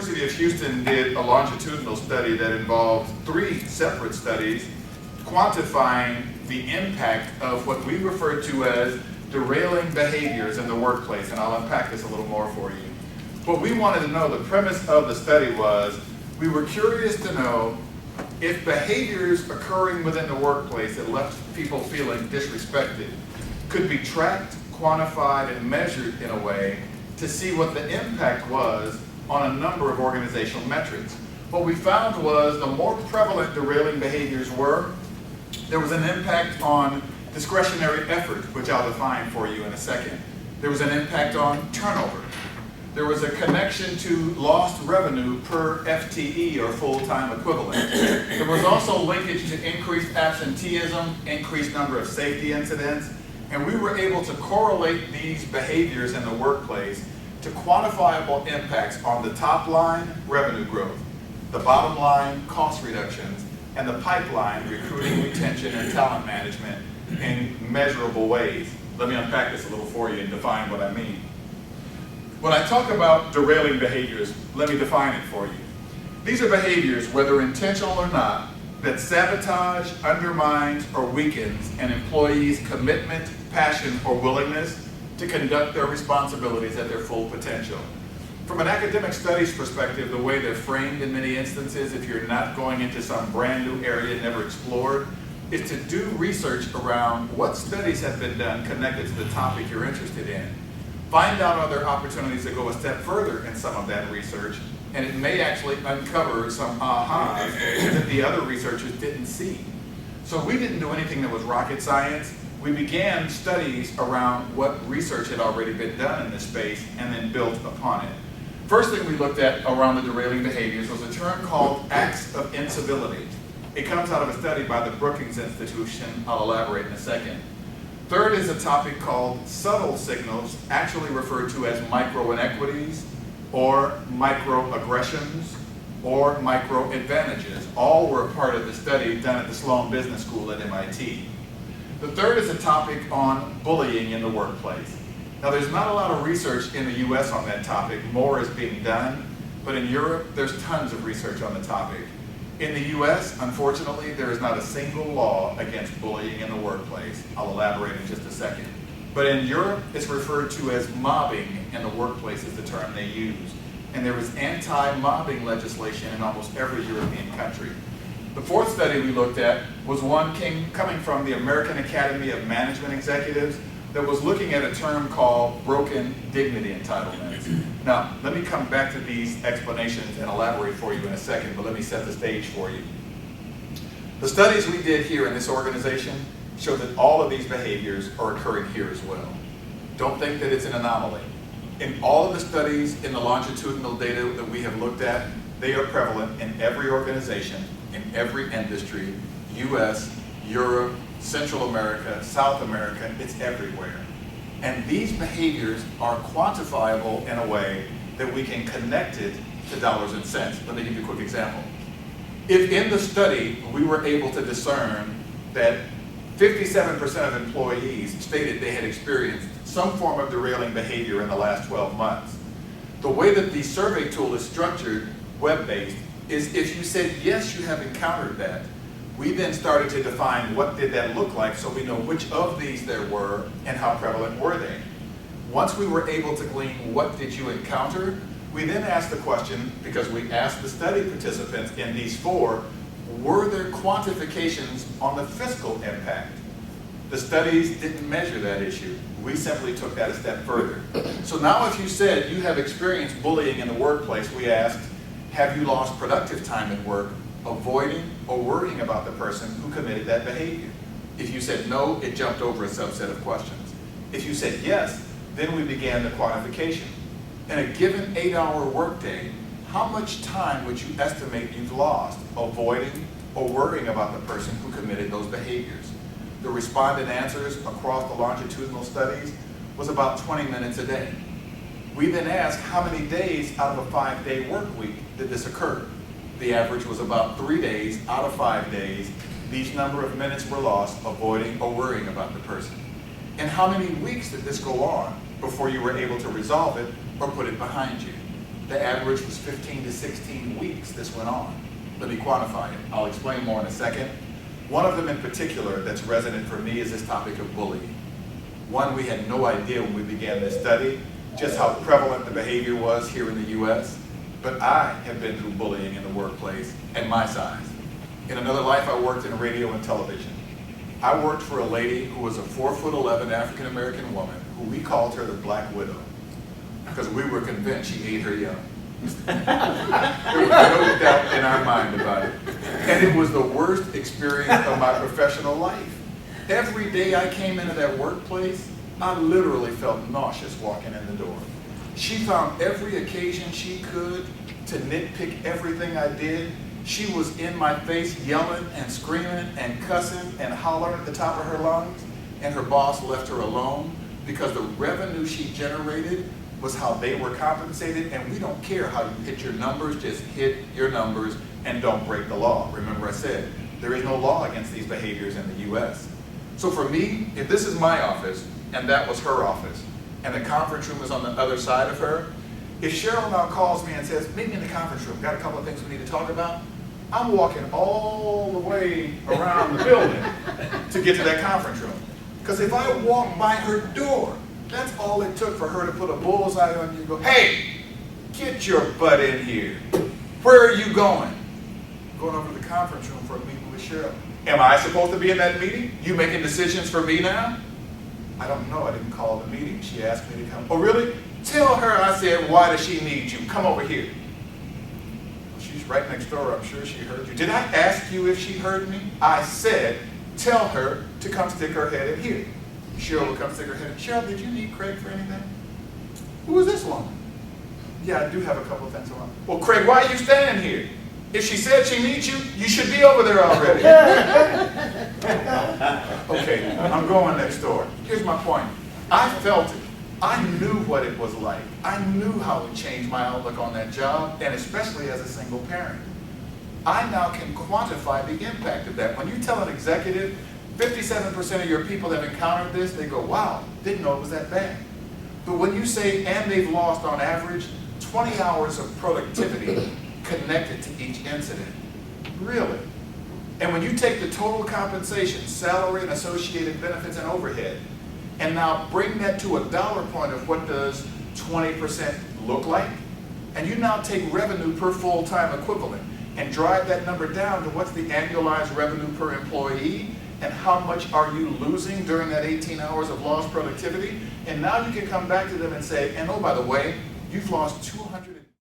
University of Houston did a longitudinal study that involved 3 separate studies quantifying the impact of what we refer to as derailing behaviors in the workplace, and I'll unpack this a little more for you. What we wanted to know, the premise of the study was, we were curious to know if behaviors occurring within the workplace that left people feeling disrespected could be tracked, quantified, and measured in a way to see what the impact was on a number of organizational metrics. What we found was the more prevalent derailing behaviors were, there was an impact on discretionary effort, which I'll define for you in a second. There was an impact on turnover. There was a connection to lost revenue per FTE, or full-time equivalent. There was also linkage to increased absenteeism, increased number of safety incidents, and we were able to correlate these behaviors in the workplace to quantifiable impacts on the top line, revenue growth, the bottom line, cost reductions, and the pipeline, recruiting, retention, and talent management in measurable ways. Let me unpack this a little for you and define what I mean. When I talk about derailing behaviors, let me define it for you. These are behaviors, whether intentional or not, that sabotage, undermines, or weakens an employee's commitment, passion, or willingness to conduct their responsibilities at their full potential. From an academic studies perspective, the way they're framed in many instances, if you're not going into some brand new area never explored, is to do research around what studies have been done connected to the topic you're interested in. Find out other opportunities to go a step further in some of that research, and it may actually uncover some ahas that the other researchers didn't see. So we didn't do anything that was rocket science. We began studies around what research had already been done in this space and then built upon it. First thing we looked at around the derailing behaviors was a term called acts of incivility. It comes out of a study by the Brookings Institution. I'll elaborate in a second. Third is a topic called subtle signals, actually referred to as micro-inequities, or microaggressions, or micro-advantages. All were a part of the study done at the Sloan Business School at MIT. The third is a topic on bullying in the workplace. Now, there's not a lot of research in the US on that topic. More is being done, but in Europe, there's tons of research on the topic. In the US, unfortunately, there is not a single law against bullying in the workplace. I'll elaborate in just a second. But in Europe, it's referred to as mobbing in the workplace is the term they use. And there is anti-mobbing legislation in almost every European country. The fourth study we looked at was one coming from the American Academy of Management Executives that was looking at a term called broken dignity entitlements. Now, let me come back to these explanations and elaborate for you in a second, but let me set the stage for you. The studies we did here in this organization show that all of these behaviors are occurring here as well. Don't think that it's an anomaly. In all of the studies in the longitudinal data that we have looked at, they are prevalent in every organization, in every industry, US, Europe, Central America, South America, it's everywhere. And these behaviors are quantifiable in a way that we can connect it to dollars and cents. Let me give you a quick example. If in the study we were able to discern that 57% of employees stated they had experienced some form of derailing behavior in the last 12 months, the way that the survey tool is structured, web-based, is if you said, yes, you have encountered that, we then started to define what did that look like so we know which of these there were and how prevalent were they. Once we were able to glean what did you encounter, we then asked the question, because we asked the study participants in these 4, were there quantifications on the fiscal impact? The studies didn't measure that issue. We simply took that a step further. So now if you said you have experienced bullying in the workplace, we asked, have you lost productive time at work avoiding or worrying about the person who committed that behavior? If you said no, it jumped over a subset of questions. If you said yes, then we began the quantification. In a given 8-hour workday, how much time would you estimate you've lost avoiding or worrying about the person who committed those behaviors? The respondent answers across the longitudinal studies was about 20 minutes a day. We then asked how many days out of a 5-day work week did this occur? The average was about 3 days out of 5 days. These number of minutes were lost avoiding or worrying about the person. And how many weeks did this go on before you were able to resolve it or put it behind you? The average was 15 to 16 weeks this went on. Let me quantify it. I'll explain more in a second. One of them in particular that's resonant for me is this topic of bullying. One, we had no idea when we began this study just how prevalent the behavior was here in the US, but I have been through bullying in the workplace at my size. In another life, I worked in radio and television. I worked for a lady who was a 4'11" African-American woman who we called her the Black Widow because we were convinced she ate her young. There was no doubt in our mind about it. And it was the worst experience of my professional life. Every day I came into that workplace, I literally felt nauseous walking in the door. She found every occasion she could to nitpick everything I did. She was in my face yelling and screaming and cussing and hollering at the top of her lungs, and her boss left her alone because the revenue she generated was how they were compensated, and we don't care how you hit your numbers, just hit your numbers and don't break the law. Remember I said, there is no law against these behaviors in the US. So for me, if this is my office and that was her office, and the conference room is on the other side of her, if Cheryl now calls me and says, meet me in the conference room, got a couple of things we need to talk about, I'm walking all the way around the building to get to that conference room. Because if I walk by her door, that's all it took for her to put a bullseye on you and go, hey, get your butt in here. Where are you going? I'm going over to the conference room for a meeting with Cheryl. Am I supposed to be in that meeting? You making decisions for me now? I don't know, I didn't call the meeting. She asked me to come. Oh, really? Tell her I said, why does she need you? Come over here. She's right next door, I'm sure she heard you. Did I ask you if she heard me? I said, tell her to come stick her head in here. Cheryl will come stick her head in. Cheryl, did you need Craig for anything? Who is this woman? Yeah, I do have a couple of things I want. Well, Craig, why are you standing here? If she said she needs you, you should be over there already. Okay, I'm going next door. Here's my point. I felt it. I knew what it was like. I knew how it changed my outlook on that job, and especially as a single parent. I now can quantify the impact of that. When you tell an executive, 57% of your people have encountered this, they go, wow, didn't know it was that bad. But when you say, and they've lost on average 20 hours of productivity connected to each incident, really? And when you take the total compensation, salary and associated benefits and overhead, and now bring that to a dollar point of what does 20% look like, and you now take revenue per full-time equivalent and drive that number down to what's the annualized revenue per employee, and how much are you losing during that 18 hours of lost productivity, and now you can come back to them and say, and oh, by the way, you've lost 200